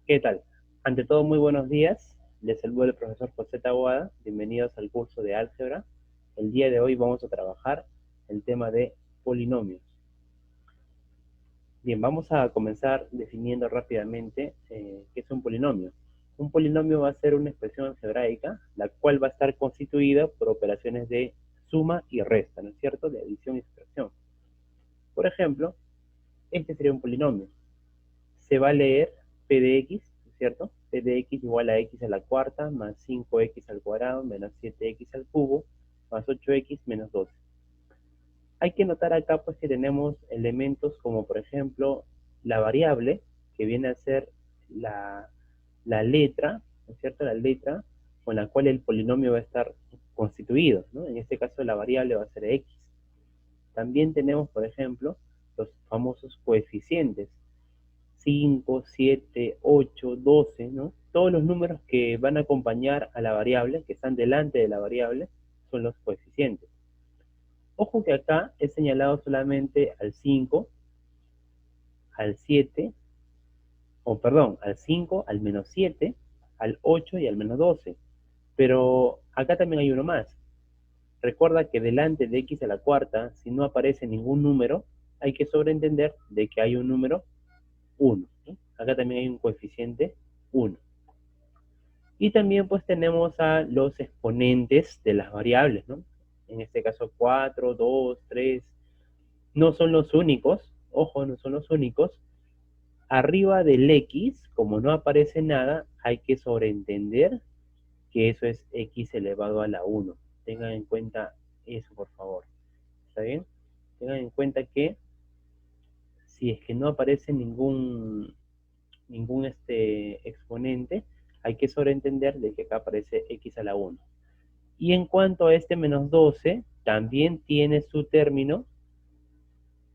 ¿Qué tal? Ante todo, muy buenos días. Les saluda el profesor José Taboada. Bienvenidos al curso de álgebra. El día de hoy vamos a trabajar el tema de polinomios. Bien, vamos a comenzar definiendo rápidamente qué es un polinomio. Un polinomio va a ser una expresión algebraica, la cual va a estar constituida por operaciones de suma y resta, ¿no es cierto?, de adición y sustracción. Por ejemplo, este sería un polinomio. Se va a leer p de x, ¿cierto? P de x igual a x a la cuarta más 5x al cuadrado menos 7x al cubo más 8x menos 12. Hay que notar acá pues que tenemos elementos como por ejemplo la variable, que viene a ser la letra, ¿no es cierto? La letra con la cual el polinomio va a estar constituido, ¿no? En este caso la variable va a ser x. También tenemos, por ejemplo, los famosos coeficientes. 5, 7, 8, 12, ¿no? Todos los números que van a acompañar a la variable, que están delante de la variable, son los coeficientes. Ojo que acá he señalado solamente al 5, al 7, al 5, al menos 7, al 8 y al menos 12. Pero acá también hay uno más. Recuerda que delante de x a la cuarta, si no aparece ningún número, hay que sobreentender de que hay un número 1. ¿Sí? Acá también hay un coeficiente 1. Y también pues tenemos a los exponentes de las variables, ¿no? En este caso 4, 2, 3. No son los únicos, ojo, no son los únicos. Arriba del x, como no aparece nada, hay que sobreentender que eso es x elevado a la 1. Tengan en cuenta eso, por favor. ¿Está bien? Tengan en cuenta que si es que no aparece ningún exponente, hay que sobreentender de que acá aparece x a la 1. Y en cuanto a este menos 12, también tiene su término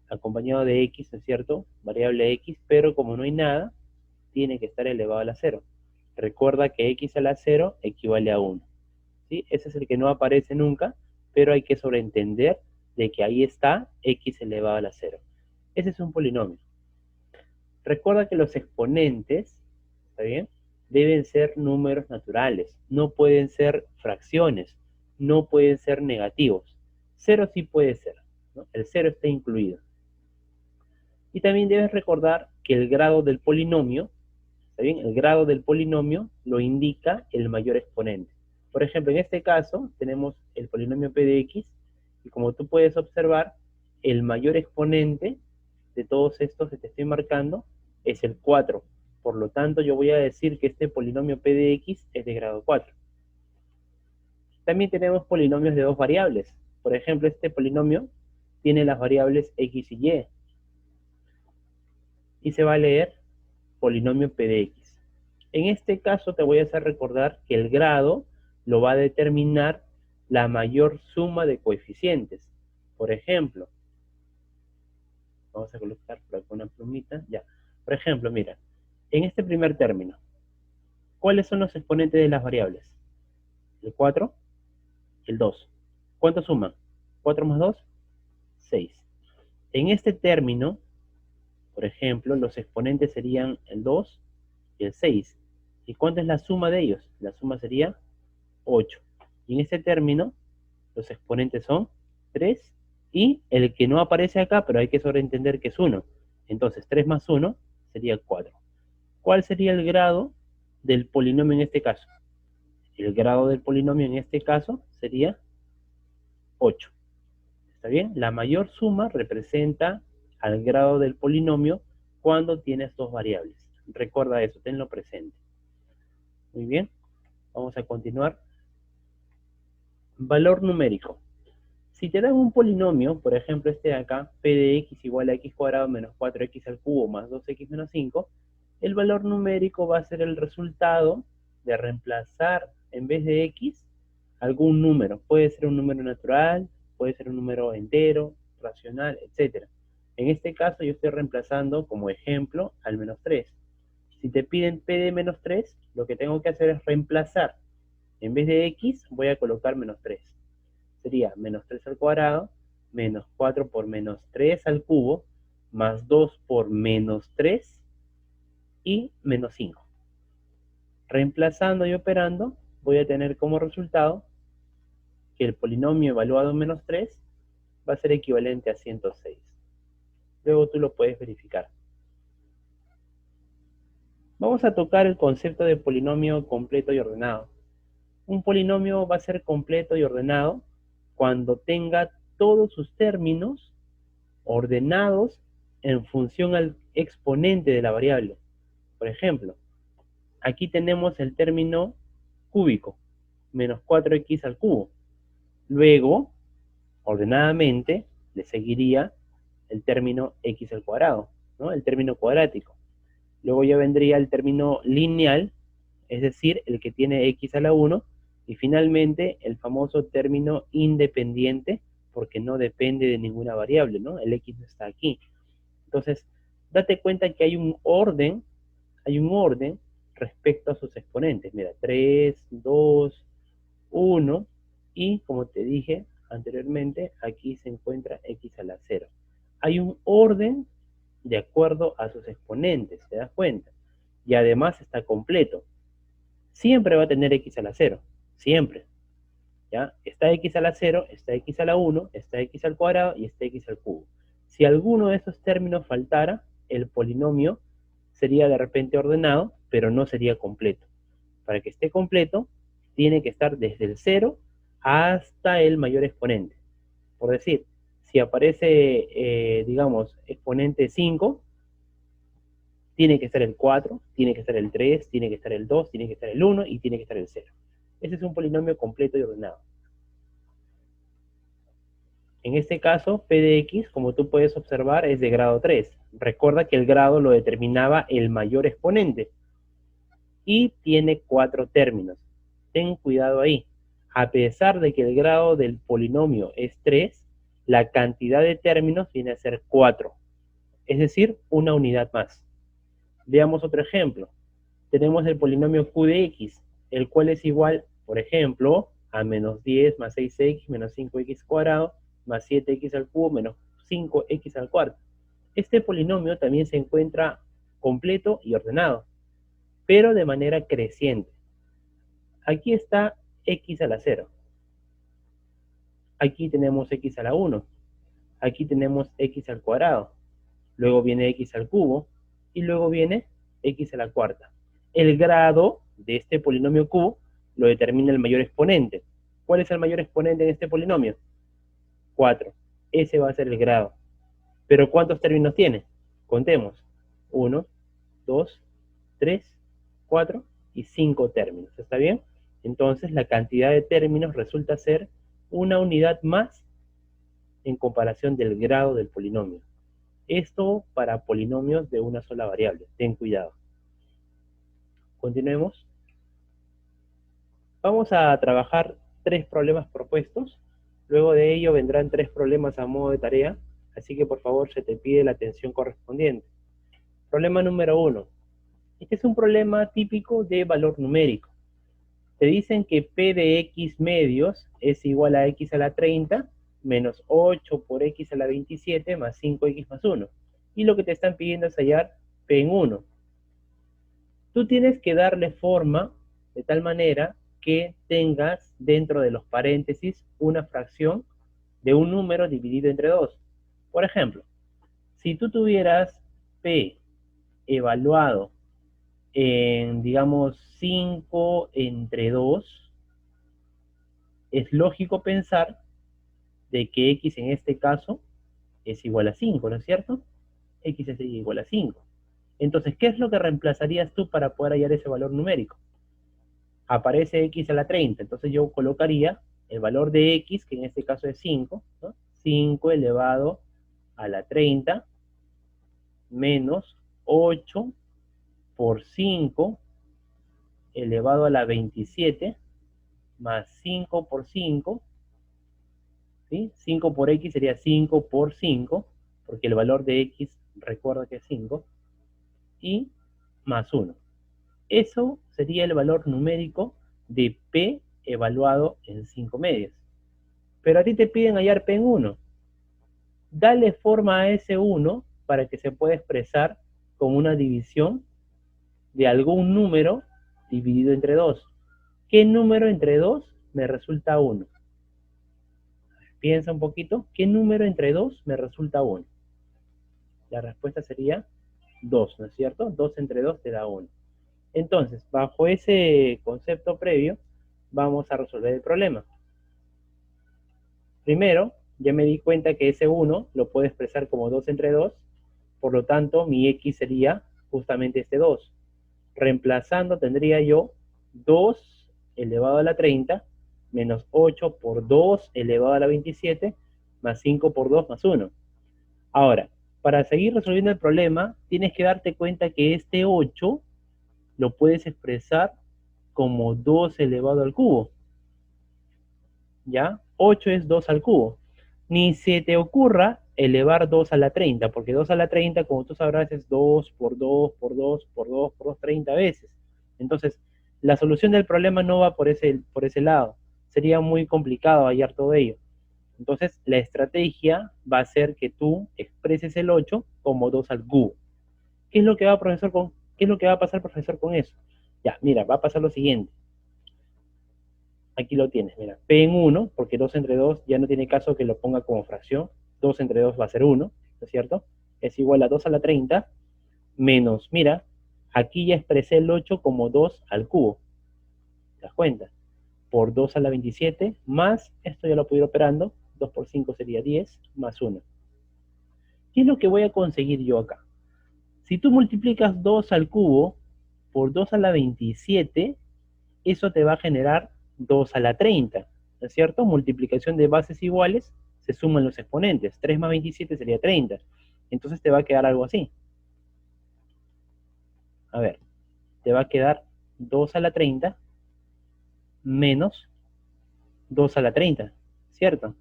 acompañado de x, ¿no es cierto? Variable x, pero como no hay nada, tiene que estar elevado a la 0. Recuerda que x a la 0 equivale a 1. ¿Sí? Ese es el que no aparece nunca, pero hay que sobreentender de que ahí está x elevado a la 0. Ese es un polinomio. Recuerda que los exponentes, ¿está bien?, deben ser números naturales, no pueden ser fracciones, no pueden ser negativos. 0 sí puede ser, ¿no? El 0 está incluido. Y también debes recordar que el grado del polinomio, ¿está bien?, el grado del polinomio lo indica el mayor exponente. Por ejemplo, en este caso tenemos el polinomio p de x, y como tú puedes observar, el mayor exponente de todos estos que te estoy marcando es el 4. Por lo tanto, yo voy a decir que este polinomio p de x es de grado 4. También tenemos polinomios de dos variables. Por ejemplo, este polinomio tiene las variables x y y. Y se va a leer polinomio p de x. En este caso te voy a hacer recordar que el grado lo va a determinar la mayor suma de coeficientes. Por ejemplo, vamos a colocar por acá una plumita, ya. Por ejemplo, mira, en este primer término, ¿cuáles son los exponentes de las variables? El 4, el 2. ¿Cuánto suma? 4 más 2, 6. En este término, por ejemplo, los exponentes serían el 2 y el 6. ¿Y cuánto es la suma de ellos? La suma sería 8. Y en este término, los exponentes son 3 y el que no aparece acá, pero hay que sobreentender que es 1. Entonces, 3 más 1 sería 4. ¿Cuál sería el grado del polinomio en este caso? El grado del polinomio en este caso sería 8. ¿Está bien? La mayor suma representa al grado del polinomio cuando tienes dos variables. Recuerda eso, tenlo presente. Muy bien, vamos a continuar. Valor numérico. Si te dan un polinomio, por ejemplo este de acá, p de x igual a x cuadrado menos 4x al cubo más 2x menos 5, el valor numérico va a ser el resultado de reemplazar en vez de x algún número. Puede ser un número natural, puede ser un número entero, racional, etc. En este caso yo estoy reemplazando como ejemplo al menos 3. Si te piden p de menos 3, lo que tengo que hacer es reemplazar. En vez de x voy a colocar menos 3. Sería menos 3 al cuadrado, menos 4 por menos 3 al cubo, más 2 por menos 3 y menos 5. Reemplazando y operando, voy a tener como resultado que el polinomio evaluado en menos 3 va a ser equivalente a 106. Luego tú lo puedes verificar. Vamos a tocar el concepto de polinomio completo y ordenado. Un polinomio va a ser completo y ordenado cuando tenga todos sus términos ordenados en función al exponente de la variable. Por ejemplo, aquí tenemos el término cúbico, menos 4x al cubo. Luego, ordenadamente, le seguiría el término x al cuadrado, ¿no? El término cuadrático. Luego ya vendría el término lineal, es decir, el que tiene x a la 1, y finalmente el famoso término independiente, porque no depende de ninguna variable, ¿no? El x no está aquí. Entonces, date cuenta que hay un orden respecto a sus exponentes. Mira, 3, 2, 1, y como te dije anteriormente, aquí se encuentra x a la 0. Hay un orden de acuerdo a sus exponentes, ¿te das cuenta? Y además está completo. Siempre va a tener x a la 0, siempre. ¿Ya? Está x a la 0, está x a la 1, está x al cuadrado y está x al cubo. Si alguno de esos términos faltara, el polinomio sería de repente ordenado, pero no sería completo. Para que esté completo, tiene que estar desde el 0 hasta el mayor exponente. Por decir, si aparece, digamos, exponente 5, tiene que estar el 4, tiene que estar el 3, tiene que estar el 2, tiene que estar el 1 y tiene que estar el 0. Ese es un polinomio completo y ordenado. En este caso, p de x, como tú puedes observar, es de grado 3. Recuerda que el grado lo determinaba el mayor exponente. Y tiene 4 términos. Ten cuidado ahí. A pesar de que el grado del polinomio es 3, la cantidad de términos viene a ser 4. Es decir, una unidad más. Veamos otro ejemplo. Tenemos el polinomio q de x, el cual es igual, por ejemplo, a menos 10 más 6x menos 5x cuadrado más 7x al cubo menos 5x al cuarto. Este polinomio también se encuentra completo y ordenado, pero de manera creciente. Aquí está x a la 0. Aquí tenemos x a la 1. Aquí tenemos x al cuadrado. Luego viene x al cubo y luego viene x a la cuarta. El grado de este polinomio q lo determina el mayor exponente. ¿Cuál es el mayor exponente en este polinomio? 4. Ese va a ser el grado. ¿Pero cuántos términos tiene? Contemos. 1, 2, 3, 4 y 5 términos. ¿Está bien? Entonces la cantidad de términos resulta ser una unidad más en comparación del grado del polinomio. Esto para polinomios de una sola variable. Ten cuidado. Continuemos. Vamos a trabajar 3 problemas propuestos. Luego de ello vendrán 3 problemas a modo de tarea. Así que por favor se te pide la atención correspondiente. Problema número 1. Este es un problema típico de valor numérico. Te dicen que p de x medios es igual a x a la 30 menos 8 por x a la 27 más 5x más 1. Y lo que te están pidiendo es hallar p en 1. Tú tienes que darle forma de tal manera que tengas dentro de los paréntesis una fracción de un número dividido entre 2. Por ejemplo, si tú tuvieras p evaluado en, digamos, 5 entre 2, es lógico pensar de que x en este caso es igual a 5, ¿no es cierto? X es igual a 5. Entonces, ¿qué es lo que reemplazarías tú para poder hallar ese valor numérico? Aparece x a la 30, entonces yo colocaría el valor de x, que en este caso es 5, ¿no? 5 elevado a la 30 menos 8 por 5 elevado a la 27 más 5 por 5, ¿sí? 5 por x sería 5 por 5, porque el valor de x recuerda que es 5, y más 1. Eso sería el valor numérico de p evaluado en 5 medios. Pero a ti te piden hallar p en 1. Dale forma a ese 1 para que se pueda expresar con una división de algún número dividido entre 2. ¿Qué número entre 2 me resulta 1? Piensa un poquito. ¿Qué número entre 2 me resulta 1? La respuesta sería 2, ¿no es cierto? 2 entre 2 te da 1. Entonces, bajo ese concepto previo, vamos a resolver el problema. Primero, ya me di cuenta que ese 1 lo puedo expresar como 2 entre 2, por lo tanto, mi x sería justamente este 2. Reemplazando, tendría yo 2 elevado a la 30 menos 8 por 2 elevado a la 27 más 5 por 2 más 1. Ahora, para seguir resolviendo el problema, tienes que darte cuenta que este 8 lo puedes expresar como 2 elevado al cubo. ¿Ya? 8 es 2 al cubo. Ni se te ocurra elevar 2 a la 30, porque 2 a la 30, como tú sabrás, es 2 por 2 por 2 por 2 por 2, 30 veces. Entonces, la solución del problema no va por ese lado. Sería muy complicado hallar todo ello. Entonces, la estrategia va a ser que tú expreses el 8 como 2 al cubo. ¿Qué es lo que va a pasar, profesor, con eso? Ya, mira, va a pasar lo siguiente. Aquí lo tienes, mira, P en 1, porque 2 entre 2 ya no tiene caso que lo ponga como fracción. 2 entre 2 va a ser 1, ¿no es cierto? Es igual a 2 a la 30 menos, mira, aquí ya expresé el 8 como 2 al cubo. ¿Te das cuenta? Por 2 a la 27 más, esto ya lo puedo ir operando, 2 por 5 sería 10, más 1. ¿Qué es lo que voy a conseguir yo acá? Si tú multiplicas 2 al cubo por 2 a la 27, eso te va a generar 2 a la 30, ¿no es cierto? Multiplicación de bases iguales, se suman los exponentes. 3 más 27 sería 30. Entonces te va a quedar algo así. A ver, te va a quedar 2 a la 30 menos 2 a la 30, ¿cierto?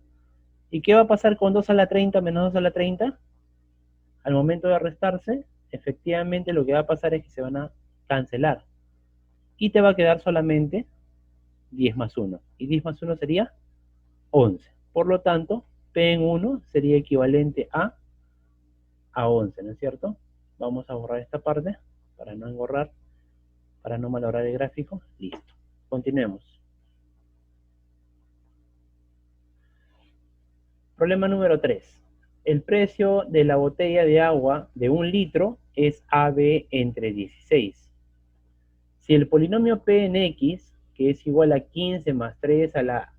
¿Y qué va a pasar con 2 a la 30 menos 2 a la 30? Al momento de restarse, efectivamente lo que va a pasar es que se van a cancelar. Y te va a quedar solamente 10 más 1. Y 10 más 1 sería 11. Por lo tanto, P en 1 sería equivalente a 11, ¿no es cierto? Vamos a borrar esta parte para no engorrar, para no malograr el gráfico. Listo. Continuemos. Problema número 3. El precio de la botella de agua de 1 litro es AB entre 16. Si el polinomio P en X, que es igual a 15 más 3 a la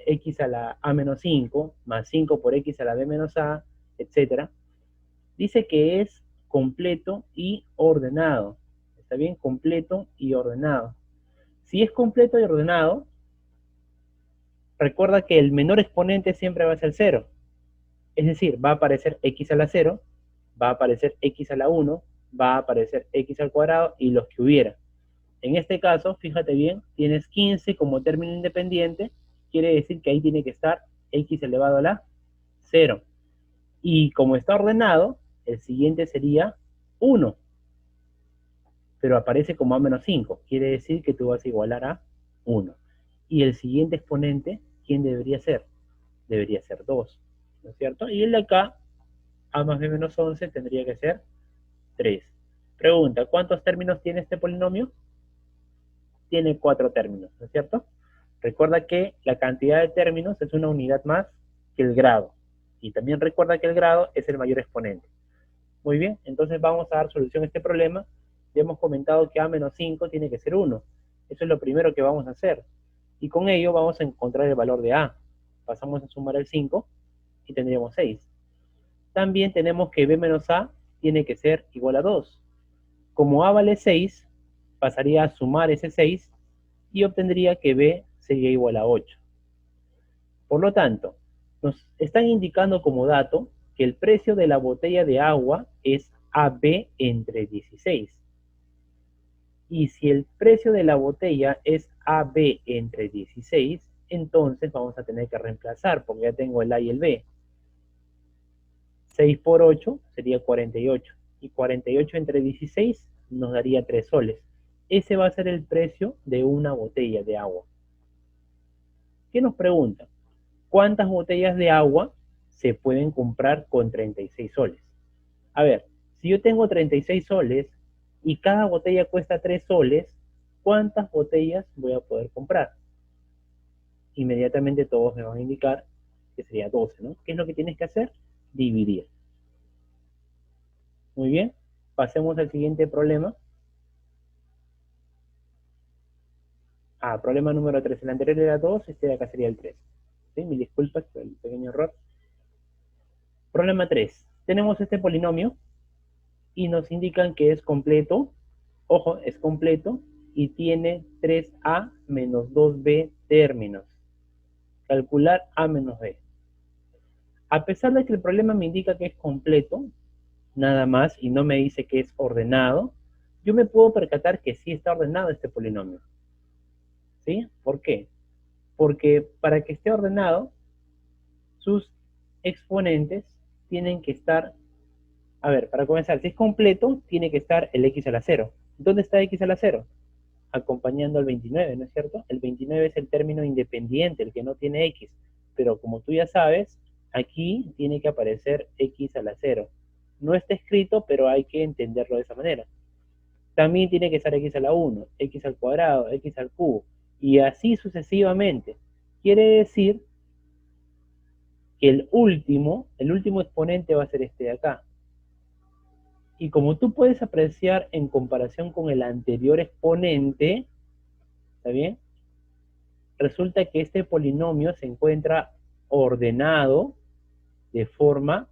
X a la A menos 5, más 5 por X a la B menos A, etc., dice que es completo y ordenado. ¿Está bien? Completo y ordenado. Si es completo y ordenado, recuerda que el menor exponente siempre va a ser 0. Es decir, va a aparecer x a la 0, va a aparecer x a la 1, va a aparecer x al cuadrado y los que hubiera. En este caso, fíjate bien, tienes 15 como término independiente, quiere decir que ahí tiene que estar x elevado a la 0. Y como está ordenado, el siguiente sería 1, pero aparece como a menos 5, quiere decir que tú vas a igualar a 1. Y el siguiente exponente, ¿quién debería ser? Debería ser 2, ¿no es cierto? Y el de acá, a más b menos 11, tendría que ser 3. Pregunta, ¿cuántos términos tiene este polinomio? Tiene 4 términos, ¿no es cierto? Recuerda que la cantidad de términos es una unidad más que el grado. Y también recuerda que el grado es el mayor exponente. Muy bien, entonces vamos a dar solución a este problema. Ya hemos comentado que a menos 5 tiene que ser 1. Eso es lo primero que vamos a hacer. Y con ello vamos a encontrar el valor de a. Pasamos a sumar el 5 y tendríamos 6. También tenemos que b menos a tiene que ser igual a 2. Como a vale 6, pasaría a sumar ese 6 y obtendría que b sería igual a 8. Por lo tanto, nos están indicando como dato que el precio de la botella de agua es AB entre 16. Y si el precio de la botella es AB entre 16, entonces vamos a tener que reemplazar, porque ya tengo el A y el B. 6 por 8 sería 48. Y 48 entre 16 nos daría 3 soles. Ese va a ser el precio de una botella de agua. ¿Qué nos pregunta? ¿Cuántas botellas de agua se pueden comprar con 36 soles? A ver, si yo tengo 36 soles y cada botella cuesta 3 soles, ¿cuántas botellas voy a poder comprar? Inmediatamente todos me van a indicar que sería 12, ¿no? ¿Qué es lo que tienes que hacer? Dividir. Muy bien, pasemos al siguiente problema. Problema número 3. El anterior era 2, este de acá sería el 3. ¿Sí? Mil disculpas por el pequeño error. Problema 3. Tenemos este polinomio y nos indican que es completo. Ojo, es completo y tiene 3a menos 2b términos. Calcular a menos b. A pesar de que el problema me indica que es completo, nada más, y no me dice que es ordenado, yo me puedo percatar que sí está ordenado este polinomio. ¿Sí? ¿Por qué? Porque para que esté ordenado, sus exponentes tienen que estar, a ver, para comenzar, si es completo, tiene que estar el x a la 0. ¿Dónde está x a la 0? Acompañando al 29, ¿no es cierto? El 29 es el término independiente, el que no tiene x, pero como tú ya sabes, aquí tiene que aparecer x a la 0. No está escrito, pero hay que entenderlo de esa manera. También tiene que estar x a la 1, x al cuadrado, x al cubo, y así sucesivamente. Quiere decir que el último exponente va a ser este de acá. Y como tú puedes apreciar en comparación con el anterior exponente, ¿está bien? Resulta que este polinomio se encuentra ordenado de forma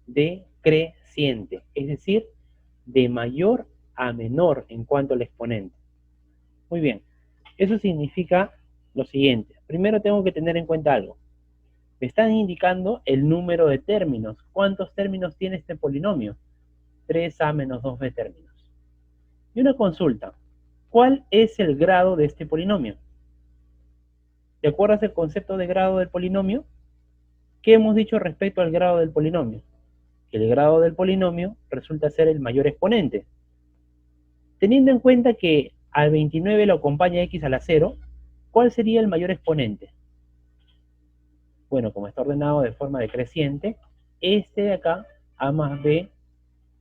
decreciente, es decir, de mayor a menor en cuanto al exponente. Muy bien, eso significa lo siguiente. Primero tengo que tener en cuenta algo. Me están indicando el número de términos. ¿Cuántos términos tiene este polinomio? 3a menos 2b términos. Y una consulta. ¿Cuál es el grado de este polinomio? ¿Te acuerdas del concepto de grado del polinomio? ¿Qué hemos dicho respecto al grado del polinomio? Que el grado del polinomio resulta ser el mayor exponente. Teniendo en cuenta que al 29 lo acompaña x a la 0, ¿cuál sería el mayor exponente? Bueno, como está ordenado de forma decreciente, este de acá, a más b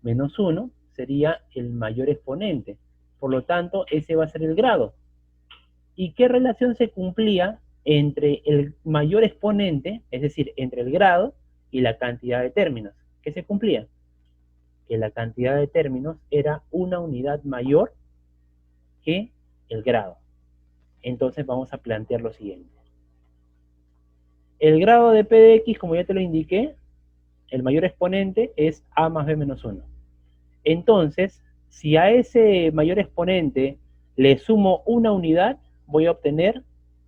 menos 1, sería el mayor exponente. Por lo tanto, ese va a ser el grado. ¿Y qué relación se cumplía entre el mayor exponente, es decir, entre el grado y la cantidad de términos? ¿Qué se cumplía? Que la cantidad de términos era una unidad mayor que el grado. Entonces vamos a plantear lo siguiente. El grado de p de x, como ya te lo indiqué, el mayor exponente es a más b menos 1. Entonces, si a ese mayor exponente le sumo una unidad, voy a obtener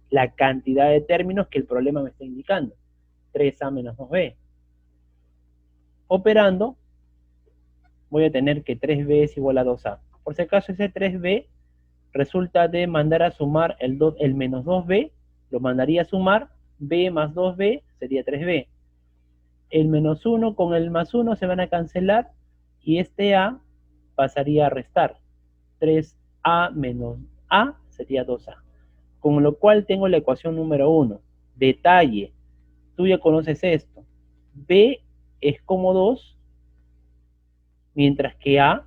la cantidad de términos que el problema me está indicando, 3a menos 2b. Operando, voy a tener que 3b es igual a 2a. Por si acaso ese 3b resulta de mandar a sumar el menos 2b, lo mandaría a sumar, b más 2b sería 3b. El menos 1 con el más 1 se van a cancelar y este a pasaría a restar. 3a menos a sería 2a. Con lo cual tengo la ecuación número 1. Detalle, tú ya conoces esto. B es como 2, mientras que a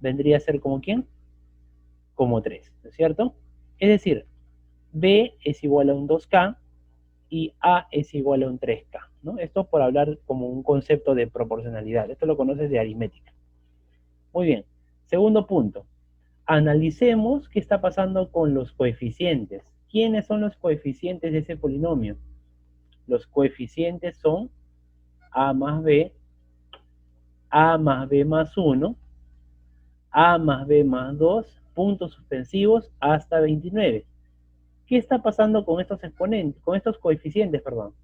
vendría a ser como ¿quién? Como 3, ¿no es cierto? Es decir, B es igual a un 2K y A es igual a un 3K, ¿no? Esto por hablar como un concepto de proporcionalidad. Esto lo conoces de aritmética. Muy bien. Segundo punto. Analicemos qué está pasando con los coeficientes. ¿Quiénes son los coeficientes de ese polinomio? Los coeficientes son a más b más 1, a más b más 2, puntos suspensivos hasta 29. ¿Qué está pasando con estos exponentes, con estos coeficientes, perdón?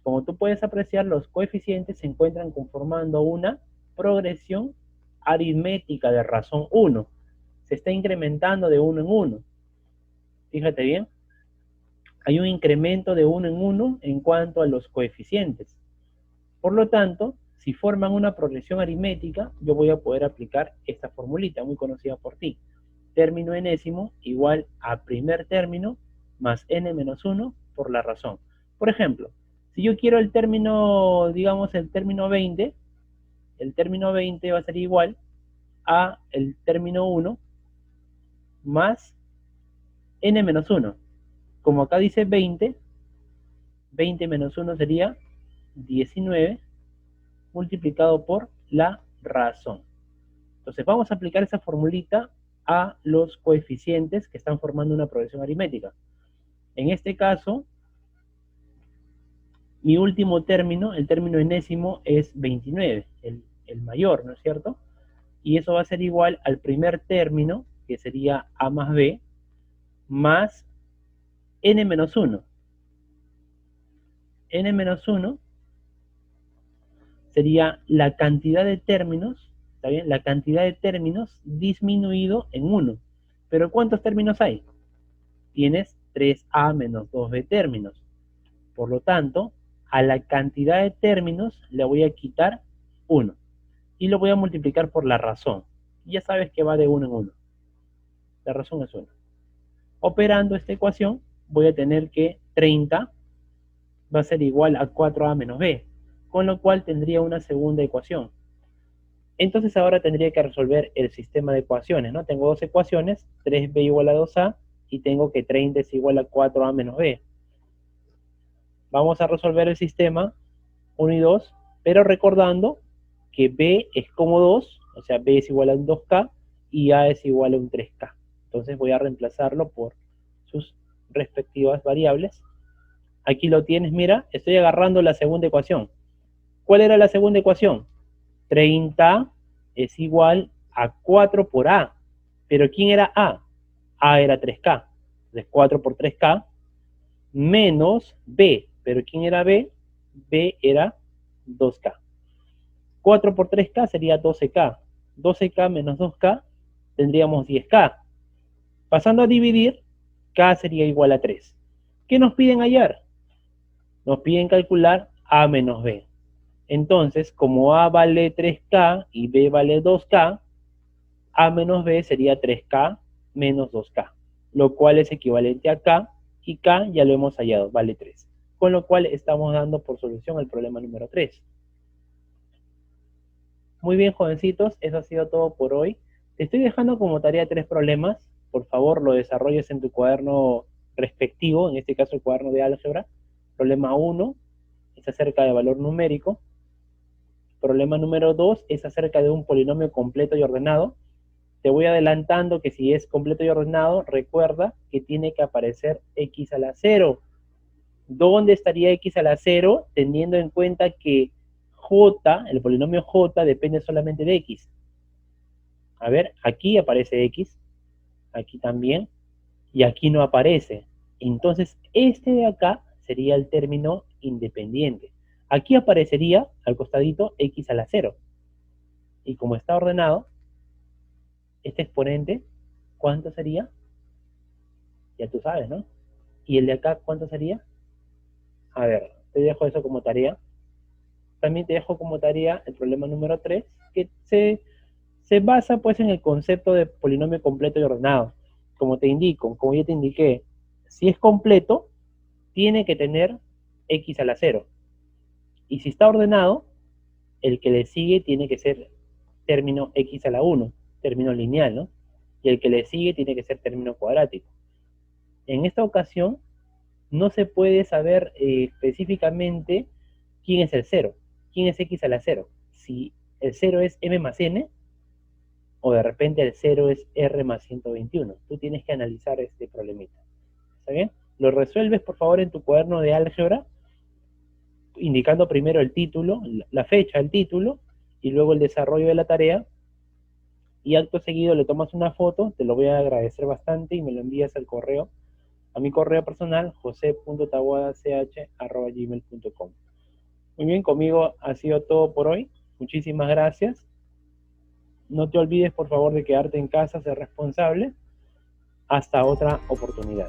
Como tú puedes apreciar, los coeficientes se encuentran conformando una progresión aritmética de razón 1. Se está incrementando de 1 en 1. Fíjate bien. Hay un incremento de 1 en 1 en cuanto a los coeficientes. Por lo tanto, si forman una progresión aritmética, yo voy a poder aplicar esta formulita muy conocida por ti. Término enésimo igual a primer término más n menos 1 por la razón. Por ejemplo, si yo quiero el término, digamos el término 20 va a ser igual a el término 1 más n menos 1. Como acá dice 20, 20 menos 1 sería 19 multiplicado por la razón. Entonces vamos a aplicar esa formulita a los coeficientes que están formando una progresión aritmética. En este caso, mi último término, el término enésimo, es 29, el mayor, ¿no es cierto? Y eso va a ser igual al primer término, que sería a más b, más n menos 1. N menos 1 sería la cantidad de términos, ¿está bien? La cantidad de términos disminuido en 1. Pero ¿cuántos términos hay? Tienes 3a menos 2b términos. Por lo tanto, a la cantidad de términos le voy a quitar 1. Y lo voy a multiplicar por la razón. Ya sabes que va de 1 en 1. La razón es 1. Operando esta ecuación, voy a tener que 30 va a ser igual a 4a menos b, con lo cual tendría una segunda ecuación. Entonces ahora tendría que resolver el sistema de ecuaciones, ¿no? Tengo dos ecuaciones, 3b igual a 2a, y tengo que 30 es igual a 4a menos b. Vamos a resolver el sistema 1 y 2, pero recordando que b es como 2, o sea, b es igual a un 2k, y a es igual a un 3k. Entonces voy a reemplazarlo por sus respectivas variables. Aquí lo tienes, mira, estoy agarrando la segunda ecuación. ¿Cuál era la segunda ecuación? 30 es igual a 4 por a. ¿Pero quién era a? A era 3k. Entonces 4 por 3k menos b. ¿Pero quién era b? B era 2k. 4 por 3k sería 12k. 12k menos 2k tendríamos 10k. Pasando a dividir, k sería igual a 3. ¿Qué nos piden hallar? Nos piden calcular a menos b. Entonces, como a vale 3k y b vale 2k, a menos b sería 3k menos 2k, lo cual es equivalente a k, y k ya lo hemos hallado, vale 3. Con lo cual estamos dando por solución el problema número 3. Muy bien, jovencitos, eso ha sido todo por hoy. Te estoy dejando como tarea 3 problemas. Por favor, lo desarrolles en tu cuaderno respectivo, en este caso el cuaderno de álgebra. Problema 1 es acerca de valor numérico. Problema número 2 es acerca de un polinomio completo y ordenado. Te voy adelantando que si es completo y ordenado, recuerda que tiene que aparecer x a la 0. ¿Dónde estaría x a la 0? Teniendo en cuenta que j, el polinomio j, depende solamente de x. A ver, aquí aparece x, aquí también, y aquí no aparece. Entonces, este de acá sería el término independiente. Aquí aparecería, al costadito, x a la 0. Y como está ordenado, este exponente, ¿cuánto sería? Ya tú sabes, ¿no? ¿Y el de acá cuánto sería? A ver, te dejo eso como tarea. También te dejo como tarea el problema número 3, que se basa pues en el concepto de polinomio completo y ordenado. Como te indico, como yo te indiqué, si es completo, tiene que tener x a la 0. Y si está ordenado, el que le sigue tiene que ser término x a la 1, término lineal, ¿no? Y el que le sigue tiene que ser término cuadrático. En esta ocasión, no se puede saber específicamente quién es el 0, quién es x a la 0. Si el 0 es m más n, o de repente el 0 es r más 121. Tú tienes que analizar este problemita. ¿Está bien? Lo resuelves, por favor, en tu cuaderno de álgebra, indicando primero el título, la fecha, el título, y luego el desarrollo de la tarea, y acto seguido le tomas una foto, te lo voy a agradecer bastante, y me lo envías al correo, a mi correo personal, jose.taboadach@gmail.com. Muy bien, conmigo ha sido todo por hoy. Muchísimas gracias. No te olvides, por favor, de quedarte en casa, ser responsable. Hasta otra oportunidad.